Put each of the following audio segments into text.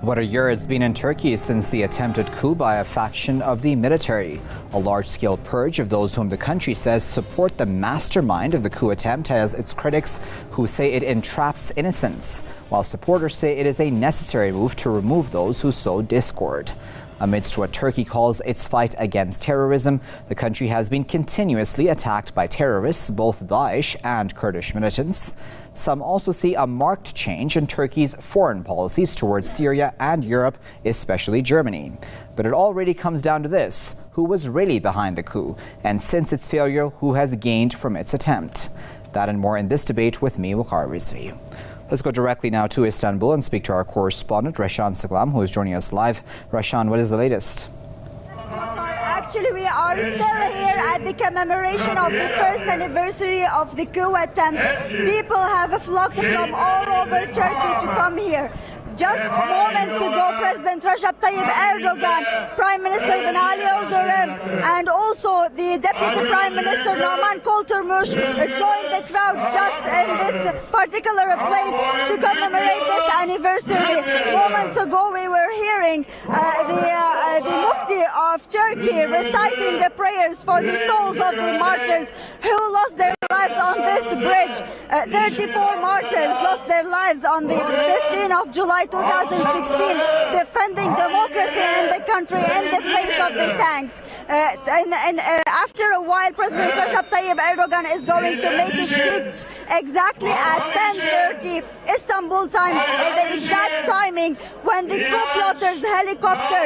What a year it's been in Turkey since the attempted coup by a faction of the military. A large-scale purge of those whom the country says support the mastermind of the coup attempt has its critics who say it entraps innocents, while supporters say it is a necessary move to remove those who sow discord. Amidst what Turkey calls its fight against terrorism, the country has been continuously attacked by terrorists, both Daesh and Kurdish militants. Some also see a marked change in Turkey's foreign policies towards Syria and Europe, especially Germany. But it all really comes down to this: who was really behind the coup? And since its failure, who has gained from its attempt? That and more in this debate with me, Waqar Rizvi. Let's go directly now to Istanbul and speak to our correspondent, Rahshan Saglam, who is joining us live. Rahshan, what is the latest? Actually, we are still here at the commemoration of the first anniversary of the coup attempt. People have flocked from all over Turkey to come here. Just moments ago, President Recep Tayyip Erdogan, Prime Minister Binali Yildirim, and also the Deputy Prime Minister Numan Kurtulmuş joined the crowd just in this particular place to commemorate this anniversary. Moments ago, we were hearing the Mufti of Turkey reciting the prayers for the souls of the martyrs who lost their lives on this bridge. 34 martyrs lost their lives on the 15th of July 2016, defending democracy in the country in the face of the tanks. After a while, President Recep Tayyip Erdogan is going to make a speech exactly at 10:30 Istanbul time, the exact timing when the coup plotters' helicopter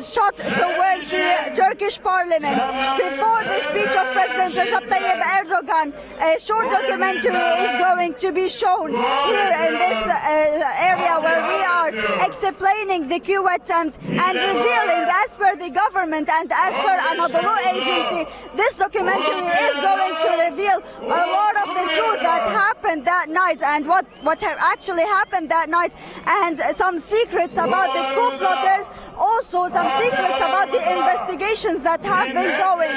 shot towards the Turkish parliament. Before the speech of President Recep Tayyip Erdogan, a short documentary is going to be shown here in this area where we are explaining the coup attempt and revealing, as per the government and as per Anadolu agency, this documentary is going to reveal a lot of the truth that happened that night and what actually happened that night, and some secrets about the coup plotters. Also, some secrets about the investigations that have been going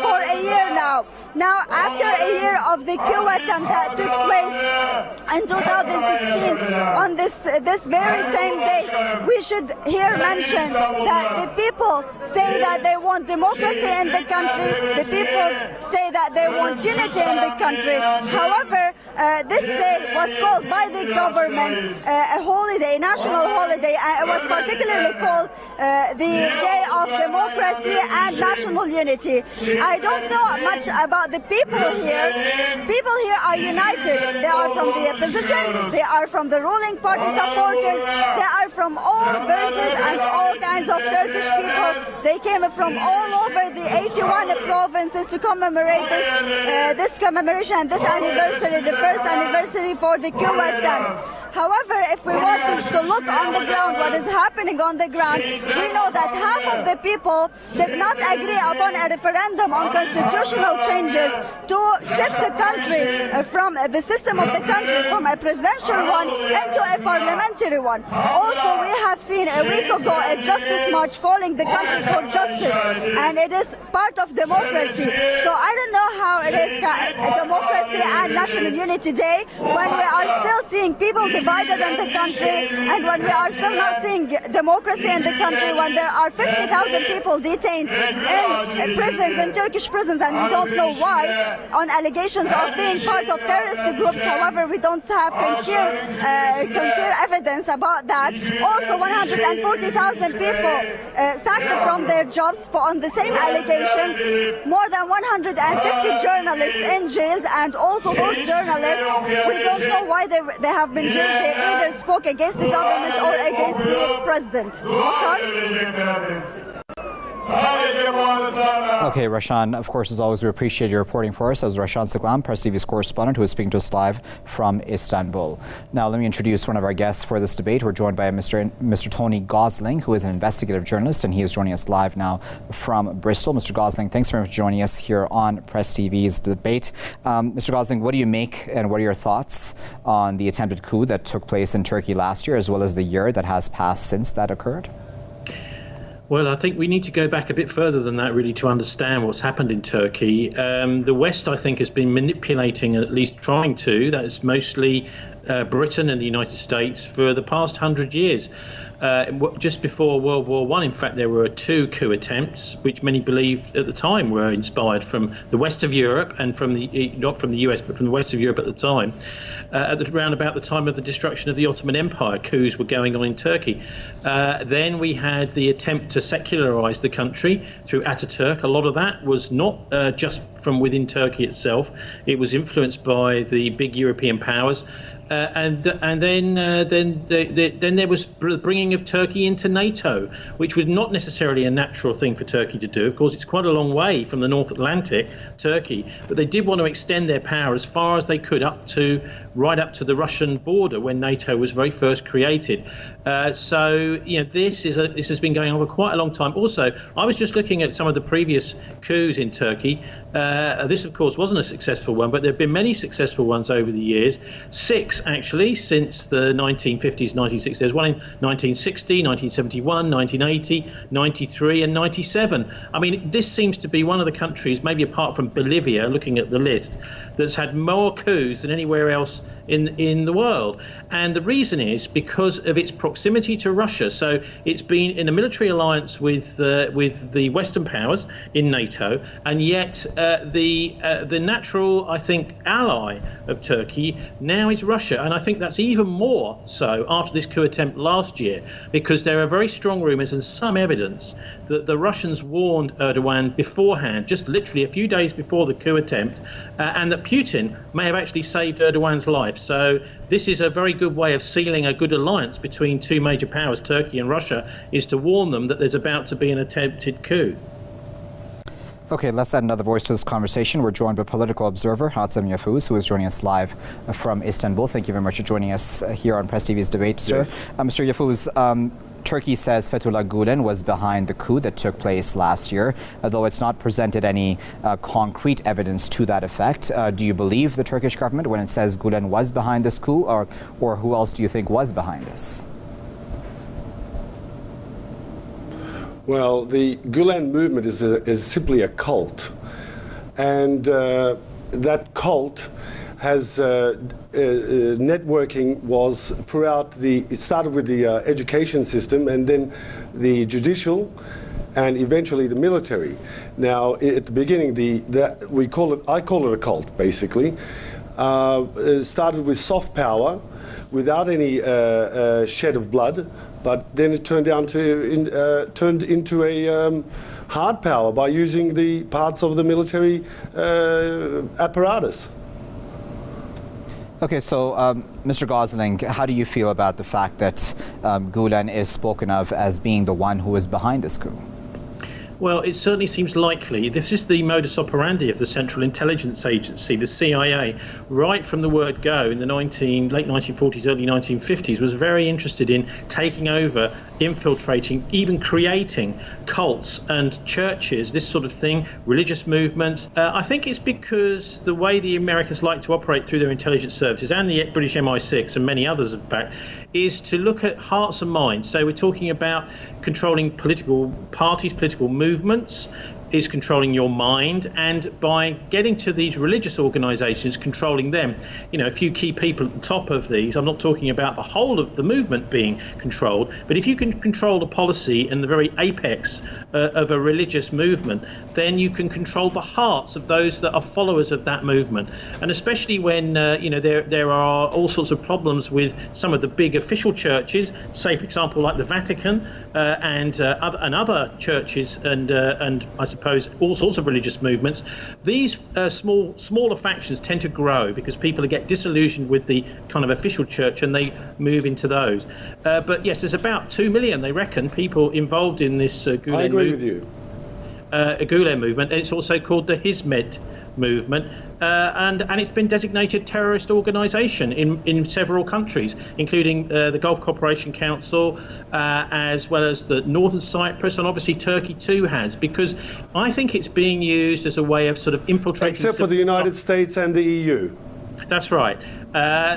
for a year now. Now, after a year of the coup attempt that took place in 2016, on this very same day, we should here mention that the people say that they want democracy in the country. The people say that they want unity in the country. However, this day was called by the government a holiday, national holiday, and it was particularly called the Day of Democracy and National Unity. I don't know much about the people here. People here are united. They are from the opposition, they are from the ruling party supporters, they are from all verses and all kinds of Turkish people. They came from all over the 81 provinces to commemorate this commemoration and this anniversary, the first anniversary for the coup attempt. However, if we want to look on the ground, what is happening on the ground, we know that half of the people did not agree upon a referendum on constitutional changes to shift the country from the system of the country from a presidential one into a parliamentary one. Also, we have seen a week ago a justice march calling the country for justice, and it is part of democracy. So I don't know how it is a democracy and national unity day when we are still seeing people divided in the country, and when we are still not seeing democracy in the country, when there are 50,000 people detained in prisons, in Turkish prisons, and we don't know why, on allegations of being part of terrorist groups. However, we don't have clear evidence about that. Also, 140,000 people sacked from their jobs on the same allegations. More than 150 journalists in jails, and also those journalists, we don't know why they have been jailed. They either spoke against the government or against the president. Okay, Rahshan, of course, as always, we appreciate your reporting for us. That was Rahshan Saglam, Press TV's correspondent, who is speaking to us live from Istanbul. Now, let me introduce one of our guests for this debate. We're joined by Mr. Tony Gosling, who is an investigative journalist, and he is joining us live now from Bristol. Mr. Gosling, thanks very much for joining us here on Press TV's debate. Mr. Gosling, what do you make and what are your thoughts on the attempted coup that took place in Turkey last year, as well as the year that has passed since that occurred? Well, I think we need to go back a bit further than that, really, to understand what's happened in Turkey. The West, I think, has been manipulating, at least trying to. That is mostly Britain and the United States for the past 100 years. Just before World War I, in fact, there were 2 coup attempts, which many believed at the time were inspired from the west of Europe and from not from the US, but from the west of Europe at the time. Around about the time of the destruction of the Ottoman Empire, coups were going on in Turkey. Then we had the attempt to secularize the country through Ataturk. A lot of that was not just from within Turkey itself. It was influenced by the big European powers. And then there was the bringing of Turkey into NATO, which was not necessarily a natural thing for Turkey to do. Of course, it's quite a long way from the North Atlantic, Turkey, but they did want to extend their power as far as they could right up to the Russian border when NATO was very first created. So this has been going on for quite a long time. Also, I was just looking at some of the previous coups in Turkey. This, of course, wasn't a successful one, but there have been many successful ones over the years. 6, actually, since the 1950s, 1960s. There's one in 1960, 1971, 1980, 93, and 97. I mean, this seems to be one of the countries, maybe apart from Bolivia, looking at the list, that's had more coups than anywhere else in the world. And the reason is because of its proximity to Russia. So it's been in a military alliance with the Western powers in NATO, and yet the natural, I think, ally of Turkey now is Russia. And I think that's even more so after this coup attempt last year, because there are very strong rumours and some evidence that the Russians warned Erdogan beforehand, just literally a few days before the coup attempt, and that Putin may have actually saved Erdogan's life. So this is a very good way of sealing a good alliance between 2 major powers, Turkey and Russia, is to warn them that there's about to be an attempted coup. Okay, let's add another voice to this conversation. We're joined by political observer Hatem Yavuz, who is joining us live from Istanbul. Thank you very much for joining us here on Press TV's debate, sir. Yes. Mr. Yavuz, Turkey says Fethullah Gulen was behind the coup that took place last year, although it's not presented any concrete evidence to that effect. Do you believe the Turkish government when it says Gulen was behind this coup, or who else do you think was behind this? Well, the Gulen movement is simply a cult, and that cult has networking was throughout it started with the education system and then the judicial and eventually the military. Now, at the beginning, I call it a cult, basically. It started with soft power without any shed of blood, but then it turned into a hard power by using the parts of the military apparatus. Okay, so Mr. Gosling, how do you feel about the fact that Gulen is spoken of as being the one who is behind this coup? Well, it certainly seems likely. This is the modus operandi of the Central Intelligence Agency, the CIA, right from the word go in the late 1940s, early 1950s, was very interested in taking over, infiltrating, even creating cults and churches, this sort of thing, religious movements. I think it's because the way the Americans like to operate through their intelligence services, and the British MI6 and many others, in fact, is to look at hearts and minds. So we're talking about controlling political parties, political movements, is controlling your mind, and by getting to these religious organisations, controlling them. You know, a few key people at the top of these, I'm not talking about the whole of the movement being controlled, but if you can control the policy and the very apex of a religious movement, then you can control the hearts of those that are followers of that movement. And especially when there are all sorts of problems with some of the big official churches, say for example like the Vatican and other churches and I suppose all sorts of religious movements. These smaller factions tend to grow because people get disillusioned with the kind of official church and they move into those. But yes, there's about 2 million, they reckon, people involved in this Gulen I agree with you. Gulen movement. And it's also called the Hizmet movement, and it's been designated terrorist organisation in several countries, including the Gulf Cooperation Council, as well as the Northern Cyprus, and obviously Turkey too has, because I think it's being used as a way of sort of infiltrating. Except for the United States and the EU. That's right.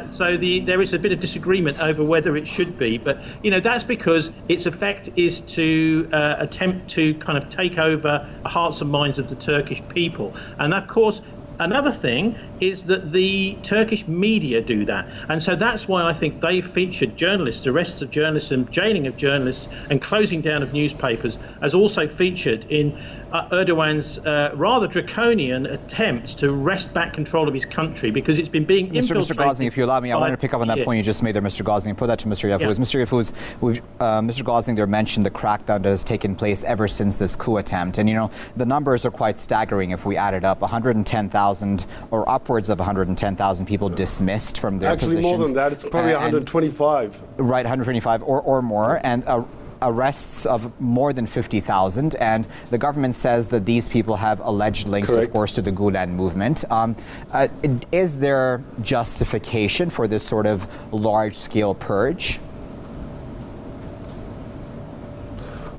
So there is a bit of disagreement over whether it should be, but that's because its effect is to attempt to kind of take over the hearts and minds of the Turkish people, and of course Another thing is that the Turkish media do that. And so that's why I think they featured journalists, arrests of journalists and jailing of journalists and closing down of newspapers as also featured in Erdogan's rather draconian attempts to wrest back control of his country, because it's been being infiltrated. Mr. Gosling, if you allow me, I wanted to pick up on that point you just made there, Mr. Gosling, and put that to Mr. Yavuz. Yeah. Mr. Yavuz, Mr. Gosling there mentioned the crackdown that has taken place ever since this coup attempt. And, you know, the numbers are quite staggering if we add it up. 110,000 or upwards of 110,000 people dismissed from their positions. Actually, more than that. It's probably 125. Right, 125 or more. And arrests of more than 50,000, and the government says that these people have alleged links, Correct. of course, to the Gulen movement. Is there justification for this sort of large-scale purge?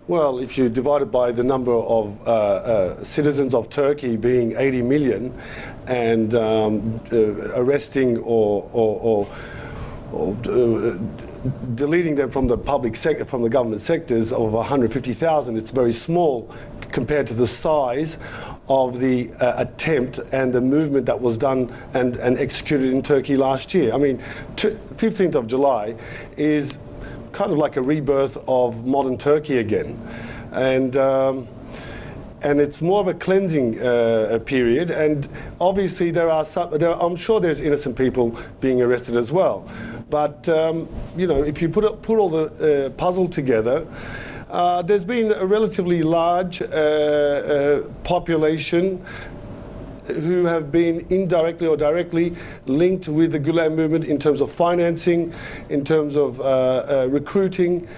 Well, if you divide it by the number of citizens of Turkey being 80 million, and arresting or deleting them from the public sector, from the government sectors of 150,000, it's very small compared to the size of the attempt and the movement that was done and executed in Turkey last year. I mean, 15th of July is kind of like a rebirth of modern Turkey again. And it's more of a cleansing period, and obviously I'm sure there's innocent people being arrested as well. But you know, if you put all the puzzle together, there's been a relatively large population who have been indirectly or directly linked with the Gulen movement in terms of financing, in terms of recruiting.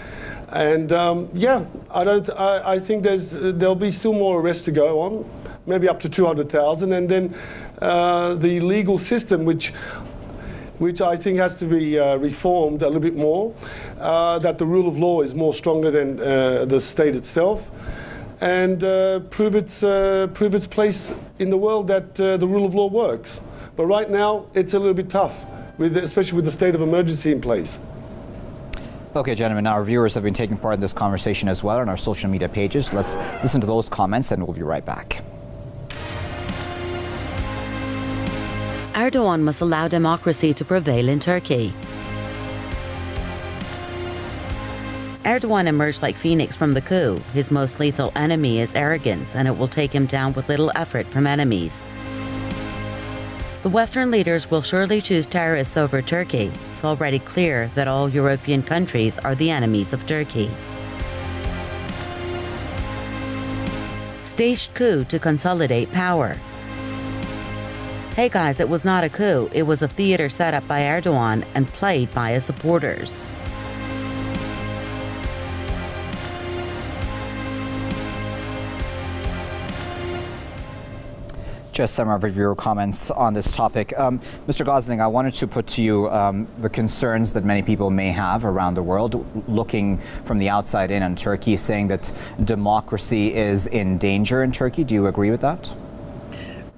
And yeah, I think there'll be still more arrests to go on, maybe up to 200,000, and then the legal system, which I think has to be reformed a little bit more, that the rule of law is more stronger than the state itself, and prove its place in the world that the rule of law works. But right now, it's a little bit tough, especially with the state of emergency in place. Okay, gentlemen, now our viewers have been taking part in this conversation as well on our social media pages. Let's listen to those comments and we'll be right back. Erdogan must allow democracy to prevail in Turkey. Erdogan emerged like Phoenix from the coup. His most lethal enemy is arrogance, and it will take him down with little effort from enemies. The Western leaders will surely choose terrorists over Turkey. It's already clear that all European countries are the enemies of Turkey. Staged coup to consolidate power. Hey guys, it was not a coup. It was a theater set up by Erdogan and played by his supporters. Just some of your comments on this topic. Mr. Gosling, I wanted to put to you the concerns that many people may have around the world looking from the outside in on Turkey, saying that democracy is in danger in Turkey. Do you agree with that?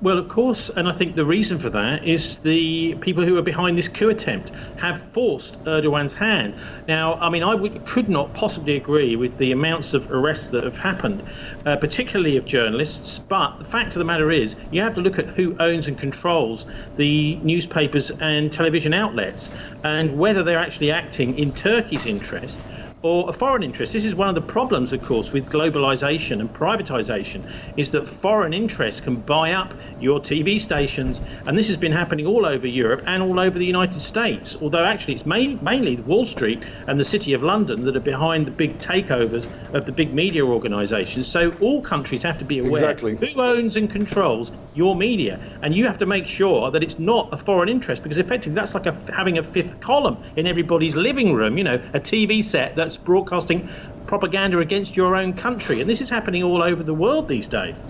Well, of course, and I think the reason for that is the people who are behind this coup attempt have forced Erdogan's hand. Now, I mean, could not possibly agree with the amounts of arrests that have happened, particularly of journalists, but the fact of the matter is you have to look at who owns and controls the newspapers and television outlets and whether they're actually acting in Turkey's interest or a foreign interest. This is one of the problems, of course, with globalization and privatization, is that foreign interests can buy up your TV stations, and this has been happening all over Europe and all over the United States, although actually it's mainly Wall Street and the City of London that are behind the big takeovers of the big media organizations. So all countries have to be aware who owns and controls your media, and you have to make sure that it's not a foreign interest, because effectively that's like having a fifth column in everybody's living room, you know, a TV set that's broadcasting propaganda against your own country, and this is happening all over the world these days.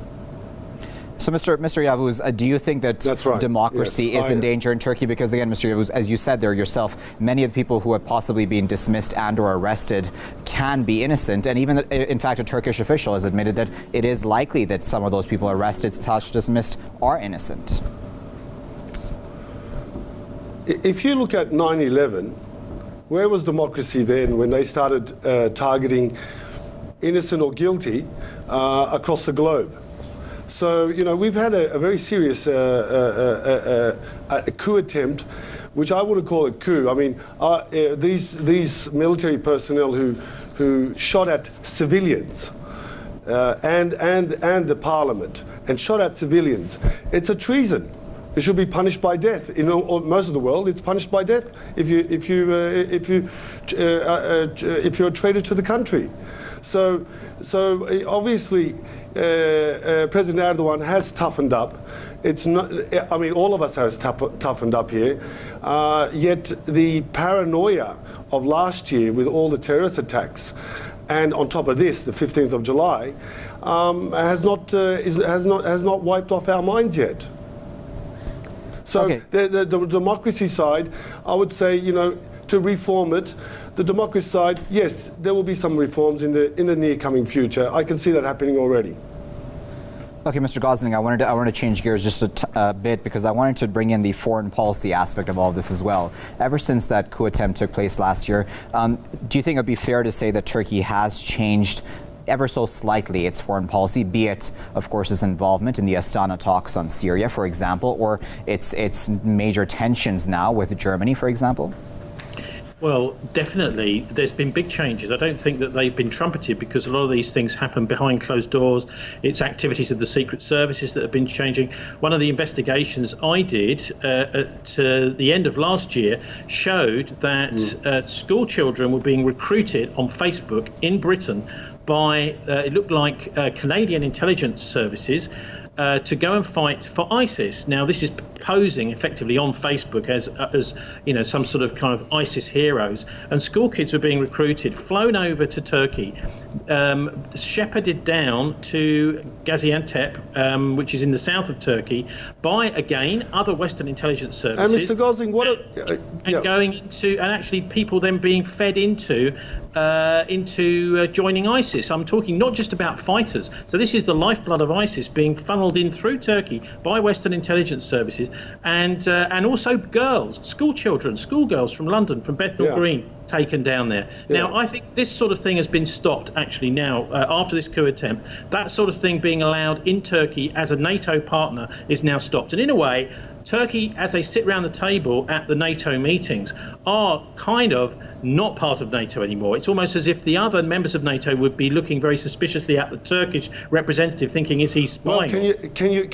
So, Mr. Yavuz, do you think that democracy is in danger in Turkey? Because again, Mr. Yavuz, as you said there yourself, many of the people who have possibly been dismissed and or arrested can be innocent, and even, in fact, a Turkish official has admitted that it is likely that some of those people arrested, dismissed, are innocent. If you look at 9/11, where was democracy then when they started targeting innocent or guilty across the globe? So, you know, we've had a very serious coup attempt, which I wouldn't call a coup. I mean, these military personnel who shot at civilians and the parliament and shot at civilians, it's a treason. It should be punished by death. In most of the world, it's punished by death if you're a traitor to the country. So obviously, President Erdogan has toughened up. It's not. I mean, all of us has toughened up here. Yet the paranoia of last year with all the terrorist attacks, and on top of this, the 15th of July, has not wiped off our minds yet. So okay. the democracy side, I would say, you know, to reform it, the democracy side, yes, there will be some reforms in the near coming future. I can see that happening already. Okay, Mr. Gosling, I wanted to change gears just a bit because I wanted to bring in the foreign policy aspect of all of this as well. Ever since that coup attempt took place last year, do you think it would be fair to say that Turkey has changed ever so slightly its foreign policy, be it, of course, its involvement in the Astana talks on Syria, for example, or its major tensions now with Germany, for example? Well, definitely, there's been big changes. I don't think that they've been trumpeted because a lot of these things happen behind closed doors. It's activities of the secret services that have been changing. One of the investigations I did at the end of last year showed that school children were being recruited on Facebook in Britain by, it looked like Canadian intelligence services, to go and fight for ISIS. Now, this is posing effectively on Facebook as you know, some sort of kind of ISIS heroes, and school kids were being recruited, flown over to Turkey, shepherded down to Gaziantep, which is in the south of Turkey, by again other Western intelligence services. And Mr. Gosling, going into, and actually people then being fed into joining ISIS. I'm talking not just about fighters. So this is the lifeblood of ISIS being funneled in through Turkey by Western intelligence services, and also girls, school children, schoolgirls from London, from Bethnal Green, taken down there. Now, I think this sort of thing has been stopped actually now after this coup attempt. That sort of thing being allowed in Turkey as a NATO partner is now stopped. And in a way, Turkey, as they sit around the table at the NATO meetings, are kind of not part of NATO anymore. It's almost as if the other members of NATO would be looking very suspiciously at the Turkish representative, thinking, is he spying? Well, can you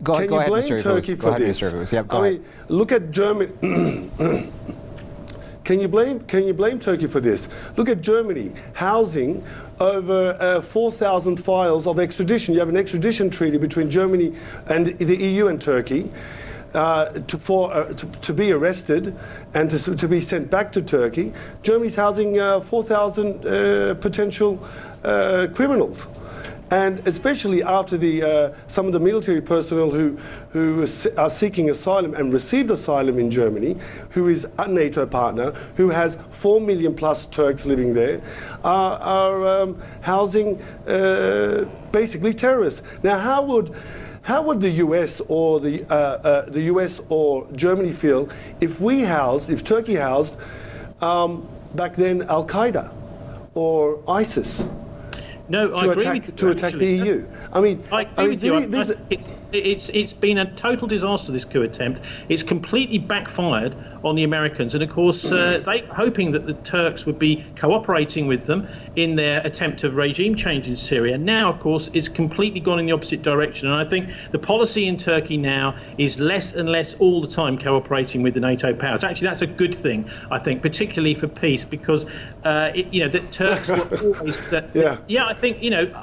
Go ahead, blame Mr. Turkey Yavuz. for Go this? ahead, Mr. Yavuz. Yep, go I ahead. mean, look at Germany. Can you blame Turkey for this? Look at Germany housing over 4,000 files of extradition. You have an extradition treaty between Germany and the EU and Turkey to be arrested and to be sent back to Turkey. Germany's housing 4,000 potential criminals. And especially after some of the military personnel who are seeking asylum and received asylum in Germany, who is a NATO partner, who has 4 million plus Turks living there, are housing basically terrorists. Now, how would the US or the US or Germany feel if Turkey housed back then Al Qaeda or ISIS? No, I agree with you, to attack the EU. I mean, I agree with you. It's been a total disaster, this coup attempt. It's completely backfired on the Americans, and of course they hoping that the Turks would be cooperating with them in their attempt of regime change in Syria. Now, of course, it's completely gone in the opposite direction, and I think the policy in Turkey now is less and less all the time cooperating with the NATO powers. Actually, that's a good thing, I think, particularly for peace, because the Turks were always I think,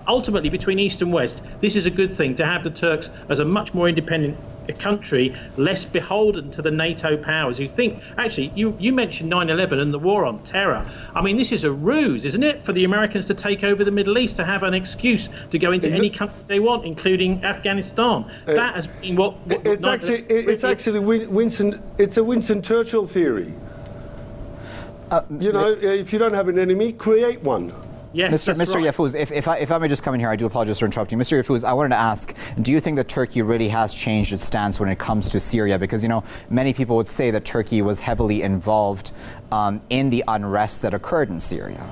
ultimately between East and West, this is a good thing to have the Turks as a much more independent country, less beholden to the NATO powers who think, actually, you mentioned 9/11 and the war on terror. I mean, this is a ruse, isn't it, for the Americans to take over the Middle East, to have an excuse to go into any country they want, including Afghanistan. That has been what it's actually Winston Churchill theory. If you don't have an enemy, create one. Yes, Mr. Yavuz, if I may just come in here, I do apologize for interrupting. Mr. Yavuz, I wanted to ask, do you think that Turkey really has changed its stance when it comes to Syria? Because, many people would say that Turkey was heavily involved in the unrest that occurred in Syria.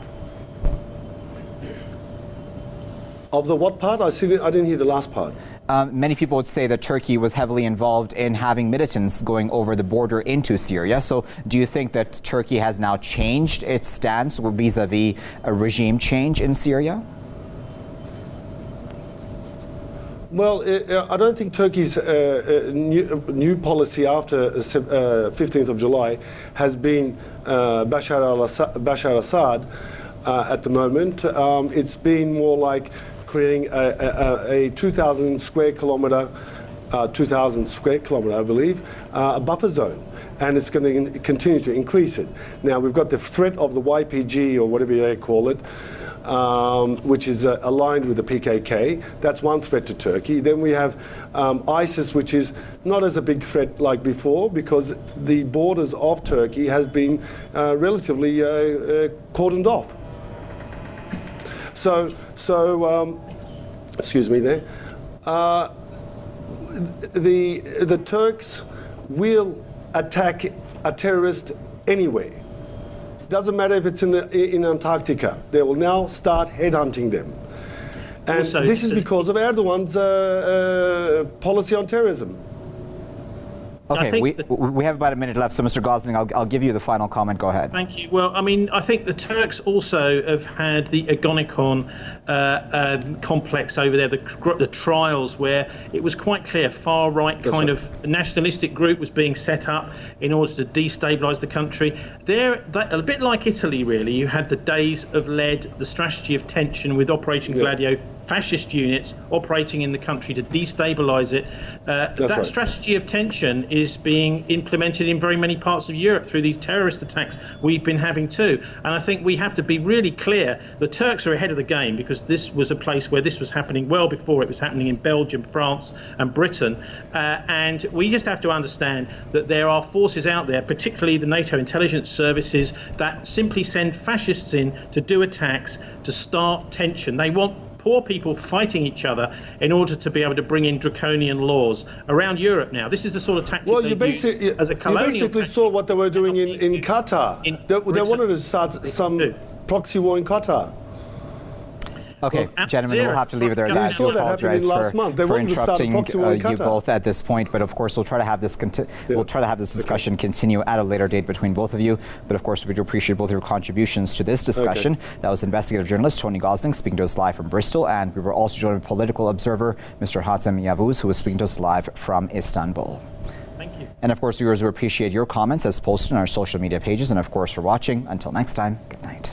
Of the what part? I didn't hear the last part. Many people would say that Turkey was heavily involved in having militants going over the border into Syria. So do you think that Turkey has now changed its stance vis-a-vis a regime change in Syria? Well, I don't think Turkey's new policy after 15th of July has been Bashar Assad at the moment. It's been more like creating a 2,000 square kilometre, I believe, a buffer zone. And it's going to continue to increase it. Now, we've got the threat of the YPG, or whatever they call it, which is aligned with the PKK. That's one threat to Turkey. Then we have ISIS, which is not as a big threat like before, because the borders of Turkey has been relatively cordoned off. So excuse me there. The Turks will attack a terrorist anywhere. Doesn't matter if it's in Antarctica. They will now start headhunting them. And also, this is because of Erdogan's policy on terrorism. Okay, we have about a minute left, so Mr. Gosling, I'll give you the final comment. Go ahead. Thank you. Well, I mean, I think the Turks also have had the Ergenekon complex over there, the trials where it was quite clear far-right kind of nationalistic group was being set up in order to destabilise the country. A bit like Italy, really. You had the days of lead, the strategy of tension with Operation Gladio, fascist units operating in the country to destabilise it. That strategy of tension is being implemented in very many parts of Europe through these terrorist attacks we've been having too. And I think we have to be really clear. The Turks are ahead of the game because this was a place where this was happening well before it was happening in Belgium, France and Britain. And we just have to understand that there are forces out there, particularly the NATO intelligence services, that simply send fascists in to do attacks, to start tension. They want poor people fighting each other in order to be able to bring in draconian laws around Europe now. This is the sort of tactic you basically saw what they were doing in Qatar. They wanted to start some proxy war in Qatar. Okay, gentlemen, we'll have to leave it there. You saw that happening last month. They for wanted to start a interrupting proxy war in you Qatar. both at this point, but of course we'll try to have this discussion continue at a later date between both of you. But of course we do appreciate both your contributions to this discussion. That was investigative journalist Tony Gosling speaking to us live from Bristol, and we were also joined by political observer Mr. Hatem Yavuz, who was speaking to us live from Istanbul. Thank you. And of course, viewers, we appreciate your comments as posted on our social media pages, and of course for watching. Until next time, good night.